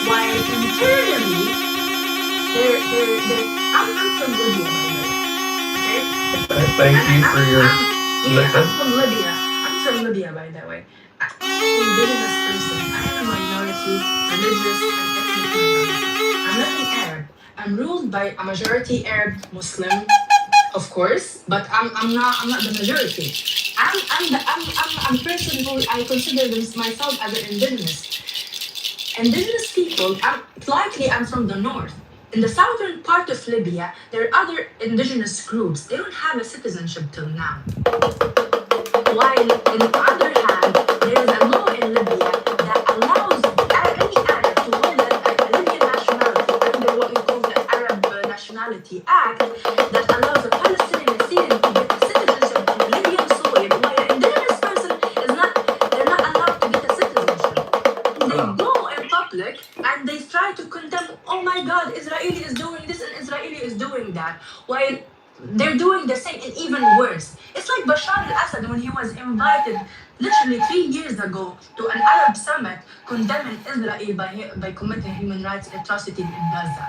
while internally I'm from Libya, by the way. Okay? Thank you for your. I'm from Libya. I'm from Libya, by the way. I'm an indigenous person. I am a minority, religious and ethnic minority. I'm not an Arab. I'm ruled by a majority Arab Muslim, of course, but I'm not the majority. I'm a person who I consider myself as an indigenous. Indigenous people, likely I'm from the north. In the southern part of Libya, there are other indigenous groups. They don't have a citizenship till now. While on the other hand, there is a law in Libya that allows any Arab to hold a Libyan nationality under what we call the Arab Nationality Act, that allows a Palestinian and Syrian to get a citizenship on Libyan soil, while an indigenous person they're not allowed to get a citizenship. They go in public and they try to condemn, oh my God, Israeli is doing this and Israeli is doing that, while they're doing the same and even worse. It's like Bashar al-Assad when he was invited literally 3 years ago to an Arab summit condemning Israel by committing human rights atrocities in Gaza.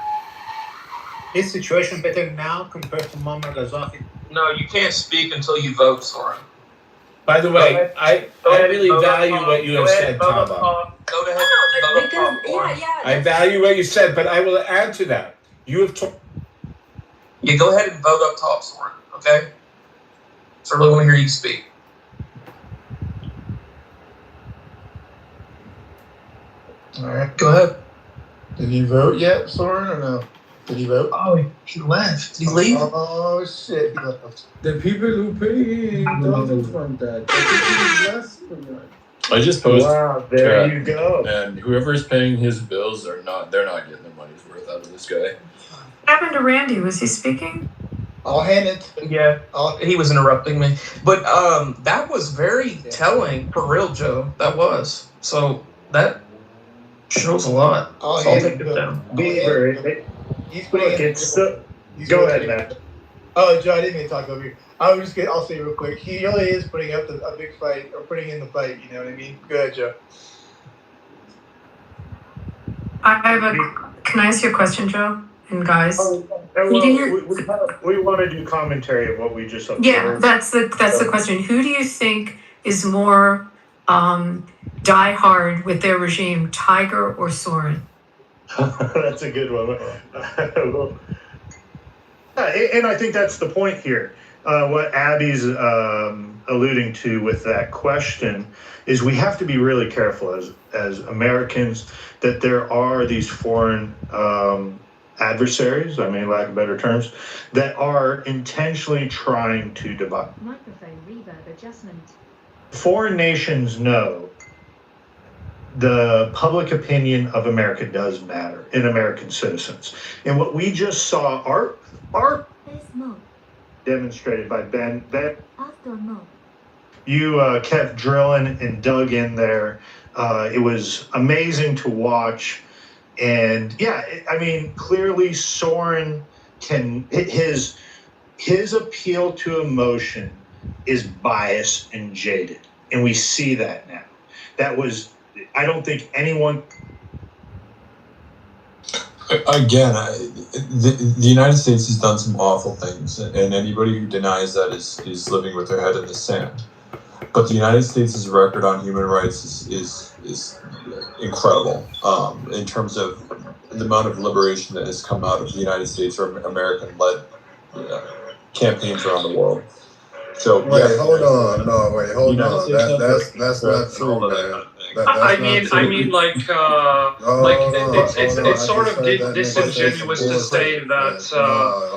Is situation better now compared to Muammar Gaddafi? No, you can't speak until you vote, Soren. By the way, I really value what you have said, Taba. Go ahead. No, because I value what you said, but I will add to that. You have told. Yeah, go ahead and vote up top, Soren. Okay. So I really want to hear you speak. All right. Go ahead. Did he vote yet, Soren, or no? Did he vote? Oh, he left. Did he leave? Oh shit, he left. The people who pay him doesn't want that. The people who ask for that. I just posted. Wow, there you go. And whoever's paying his bills they're not getting their money's worth out of this guy. What happened to Randy? Was he speaking? I'll hand it. Yeah, he was interrupting me. But that was very telling, for real, Joe. That was. So that shows a lot. So I'll take it down. Beaver. He's Look, putting it's still. Go ahead, Matt. Oh, Joe, I didn't mean to talk over you. I'll say real quick. He really is putting up a big fight, or putting in the fight. You know what I mean? Go ahead, Joe. Can I ask you a question, Joe? And guys? We want to do commentary of what we just observed. Yeah, that's the question. Who do you think is more die hard with their regime, Tiger or Soren? That's a good one. And I think that's the point here. What Abby's alluding to with that question is we have to be really careful as Americans that there are these foreign adversaries, I mean, lack of better terms, that are intentionally trying to divide. Microphone reverb adjustment. Foreign nations know the public opinion of America does matter in American citizens. And what we just saw are demonstrated by Ben. You kept drilling and dug in there. It was amazing to watch. And yeah, I mean, clearly Soren can, his appeal to emotion is biased and jaded. And we see that now. That was, I don't think anyone. Again, the United States has done some awful things, and anybody who denies that is living with their head in the sand. But the United States' record on human rights is incredible in terms of the amount of liberation that has come out of the United States or American-led campaigns around the world. So hold on. That's not true, man. It's sort of disingenuous to say that.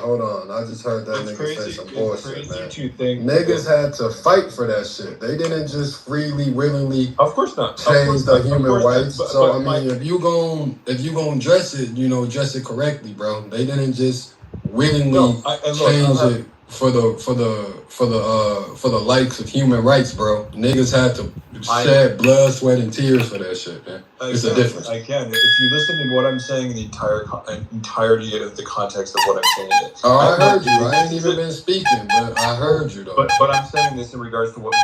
Hold on, I just heard that nigga say some bullshit, man. Niggas had to fight for that shit. They didn't just freely, willingly, of course not, change the human rights. So I mean, if you gon' dress it, dress it correctly, bro. They didn't just willingly change it for the likes of human rights, bro. Niggas had to shed blood, sweat, and tears for that shit, man. It's a difference. Again, if you listen to what I'm saying in the entirety of the context of what I'm saying. Oh, I heard you. I ain't even been speaking, but I heard you though. But I'm saying this in regards to what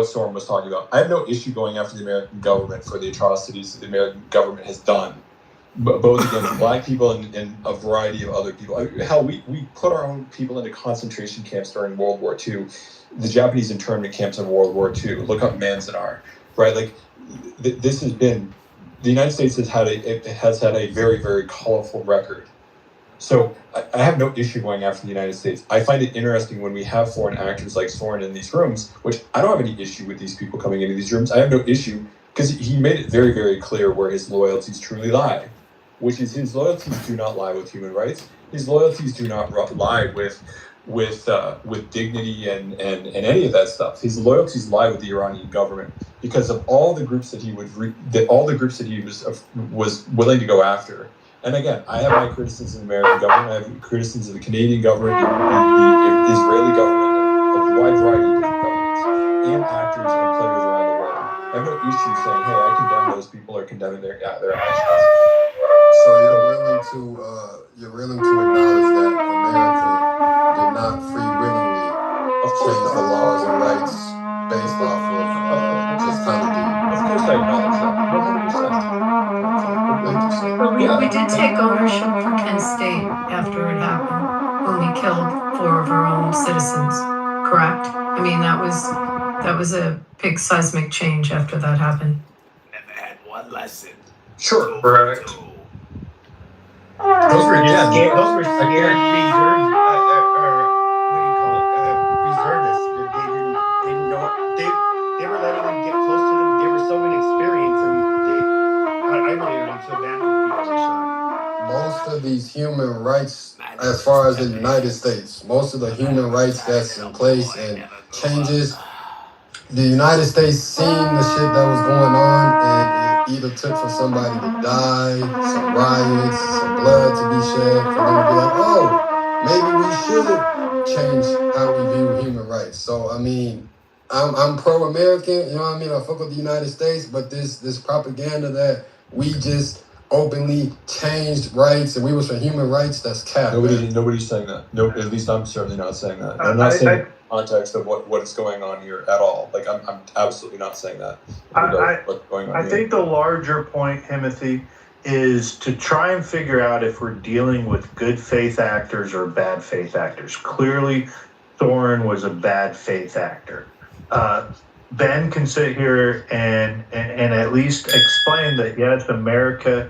Soren was talking about. I have no issue going after the American government for the atrocities that the American government has done, both against black people and a variety of other people. Hell, we put our own people into concentration camps during World War II. The Japanese internment camps in World War II. Look up Manzanar, right? Like this has been, the United States has had a very, very colorful record. So I have no issue going after the United States. I find it interesting when we have foreign actors like Soren in these rooms, which I don't have any issue with these people coming into these rooms. I have no issue because he made it very, very clear where his loyalties truly lie, which is his loyalties do not lie with human rights. His loyalties do not lie with dignity and any of that stuff. His loyalties lie with the Iranian government because of all the groups that he was willing to go after. And again, I have my criticisms of the American government. I have criticisms of the Canadian government, the Israeli government, and a wide variety of different governments, and actors and players around the world. I have no issue saying, "Hey, I condemn those people or condemning their actions." So you're willing to acknowledge that America did not free willingly change the laws and rights based off of just kind of Of course I acknowledge that. 100%. We we did take ownership for Kent State after it happened, when we killed 4 of our own citizens, correct? I mean, that was a big seismic change after that happened. Never had one lesson. Sure. Correct. Those were Yeah, scared. Those were again. scared reserves, or what do you call it? Reservists. They didn't know. They were letting them get close to them. They were so inexperienced, and I really don't feel bad for the people they shot. Most of these human rights, as far as the United States, most of the human rights that's in place and changes, the United States seen the shit that was going on, and it either took for somebody to die, some riots, some blood to be shed, for them to be like, oh, maybe we should change how we view human rights. So I mean, I'm pro-American, you know what I mean? I fuck with the United States, but this propaganda that we just openly changed rights and we was for human rights, that's cap. Nobody's saying that. No, at least I'm certainly not saying that. I'm not saying the context of what is going on here at all. Like I'm absolutely not saying that. What's going on I here. think the larger point, Timothy, is to try and figure out if we're dealing with good faith actors or bad faith actors. Clearly, Thorin was a bad faith actor. Ben can sit here and at least explain that, yes, America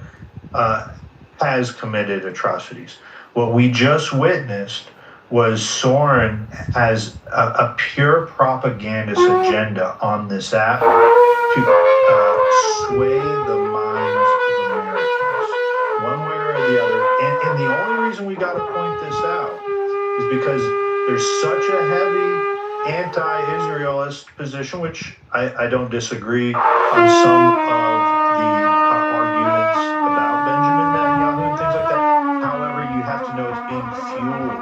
has committed atrocities. What we just witnessed was Soren has a pure propagandist agenda on this app to sway the minds of Americans, one way or the other. And the only reason we got to point this out is because there's such a heavy anti-Israelist position, which I don't disagree on some of the arguments about Benjamin Netanyahu and things like that. However, you have to know it's being fueled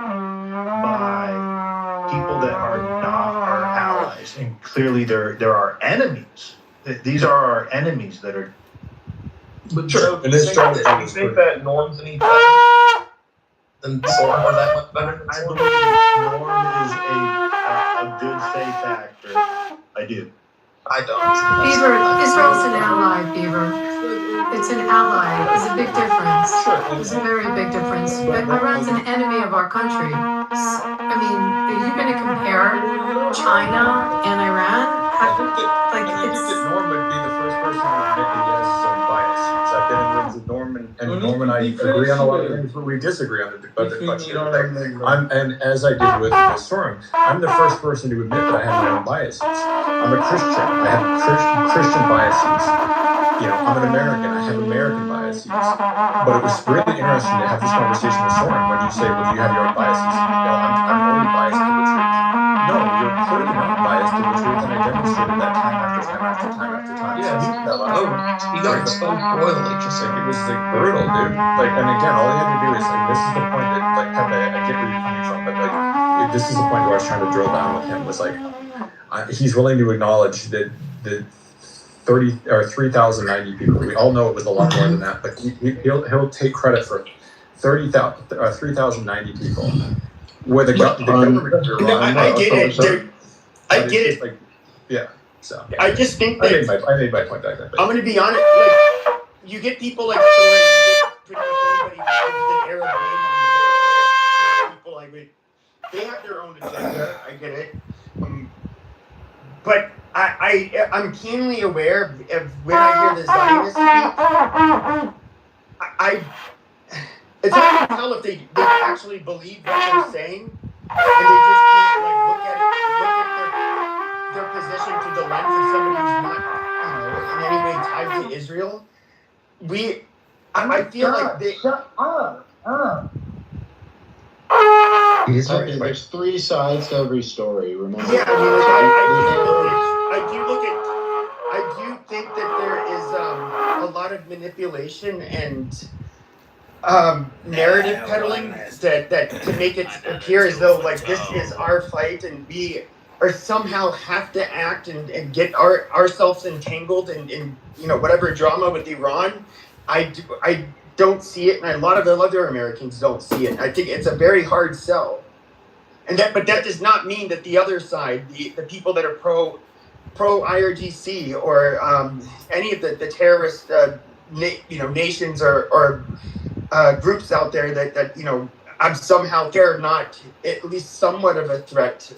by people that are not our allies, and clearly there are enemies. These are our enemies that are. But Sure. Joe, And this strategy you is think pretty- that Norm's any better than Soren, or that much better than I Soren? believe Norm is a good faith actor. I do. I don't. Beaver, Israel's an ally, Beaver. It's an ally. It's a big difference. It's a very big difference. But Iran's an enemy of our country. I mean, are you going to compare China and Iran? I think that Norm would be the first person to admit that he has his own biases. I've been in rooms with Norm, and Norm and I agree on a lot of things, but we disagree on the question. And as I did with Soren, I'm the first person to admit that I have my own biases. I'm a Christian. I have Christian biases. You know, I'm an American. I have American biases. But it was really interesting to have this conversation with Soren when you say, well, do you have your own biases? No, I'm only biased to the truth. No, you're clearly not biased to the truth, and I demonstrated that time after time after time after time. Yeah, he got exposed royally, just like it was like brutal, dude. Like, and again, all you had to do is like, this is the point that like Pepe, I get where you're coming from, but like this is the point where I was trying to drill down with him was like, he's willing to acknowledge that the 30 or 3,090 people. We all know it was a lot more than that, but he'll take credit for 3,090 people. Where the government, I get it. I get it. Like, yeah. So I just think that I made my point back then. I'm going to be honest. Like, you get people like Soren, you get pretty much anybody with an Arab name on the people. They have their own agenda. I get it. But I'm keenly aware of when I hear the Zionists speak. It's hard to tell if they actually believe what they're saying, and they just can't like look at their position through the lens of somebody who's not, in any way tied to Israel. I feel like they. Shut up. There's three sides to every story. Remember? Yeah, I do think that there is a lot of manipulation and narrative peddling that to make it appear as though like this is our fight and we are somehow have to act and get ourselves entangled in whatever drama with Iran. I don't see it, and a lot of other Americans don't see it. I think it's a very hard sell, but that does not mean that the other side, the people that are pro IRGC or any of the terrorist nations or groups out there that I'm somehow they're not at least somewhat of a threat,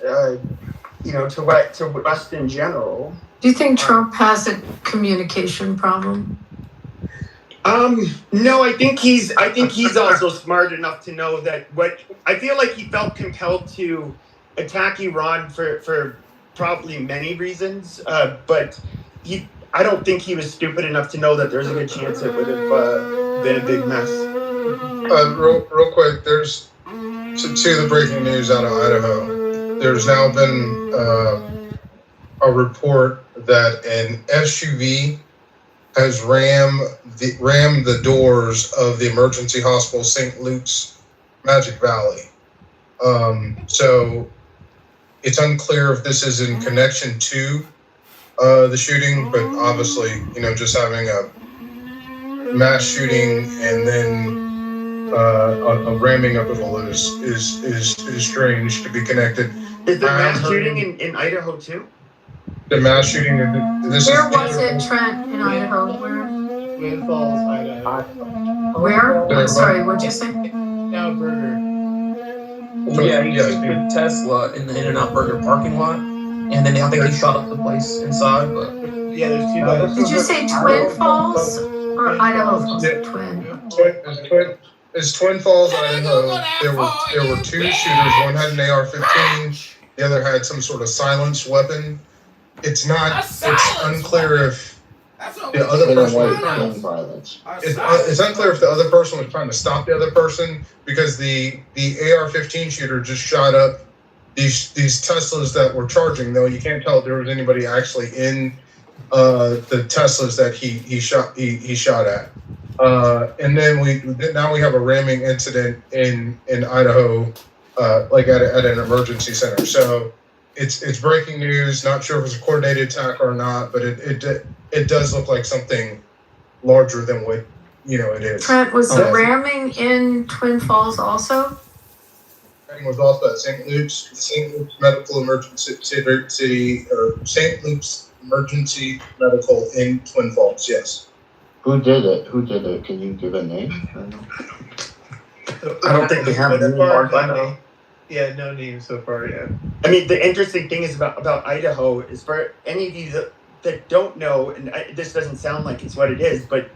to West in general. Do you think Trump has a communication problem? No, I think he's also smart enough to know that I feel like he felt compelled to attack Iran for probably many reasons, but I don't think he was stupid enough to know that there's a good chance it would have been a big mess. Real quick, there's to the breaking news out of Idaho. There's now been a report that an SUV has rammed the doors of the emergency hospital, St. Luke's Magic Valley. So it's unclear if this is in connection to the shooting, but obviously, just having a mass shooting and then a ramming of it all is strange to be connected. Is the mass shooting in Idaho too? The mass shooting. Where was it, Trent, in Idaho? Where? Twin Falls, Idaho. Where? I'm sorry, what'd you say? Now Burger. Yeah, he shooted Tesla in the In-N-Out Burger parking lot, and then I think he shot up the place inside. But yeah, there's two guys. Did you say Twin Falls or Idaho Falls? It's Twin Falls, Idaho. There were two shooters. One had an AR-15. The other had some sort of silenced weapon. It's unclear if the other person. It's unclear if the other person was trying to stop the other person, because the AR-15 shooter just shot up these Teslas that were charging. Though you can't tell if there was anybody actually in the Teslas that he shot at. And then now we have a ramming incident in Idaho, like at an emergency center. So it's breaking news. Not sure if it's a coordinated attack or not, but it does look like something larger than what it is. Trent, was the ramming in Twin Falls also? Ramming was also at St. Luke's Medical Emergency City, or St. Luke's Emergency Medical in Twin Falls. Yes. Who did it? Can you give a name? I don't think we have a name. Yeah, no name so far yet. I mean, the interesting thing is about Idaho is, for any of you that don't know, and this doesn't sound like it's what it is, but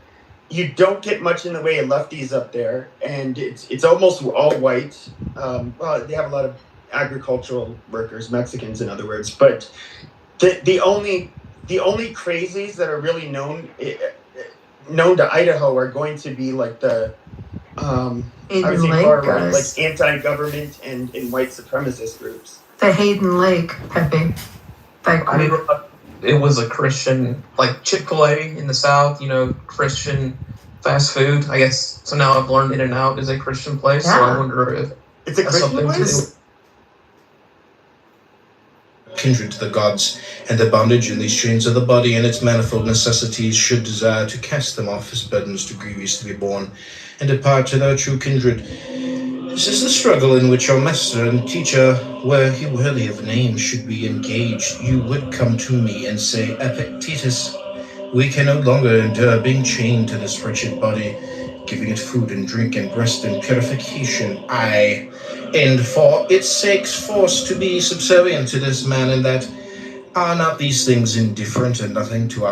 you don't get much in the way of lefties up there, and it's almost all white. Well, they have a lot of agricultural workers, Mexicans in other words, but the only crazies that are really known to Idaho are going to be like the I would say far right, like anti-government and white supremacist groups. The Hayden Lake, Pepe. It was a Christian, like Chick-fil-A in the South, Christian fast food. I guess so. Now I've learned In-N-Out is a Christian place, so I wonder if it's a Christian place. Kindred to the gods, and the bondage in these chains of the body and its manifold necessities should desire to cast them off as burdens too grievous to be borne, and depart to their true kindred. This is the struggle in which our master and teacher, were he worthy of name, should be engaged. You would come to me and say, Epictetus, we can no longer endure being chained to this wretched body, giving it food and drink and rest and purification, aye, and for its sakes forced to be subservient to this man, and that are not these things indifferent and nothing to our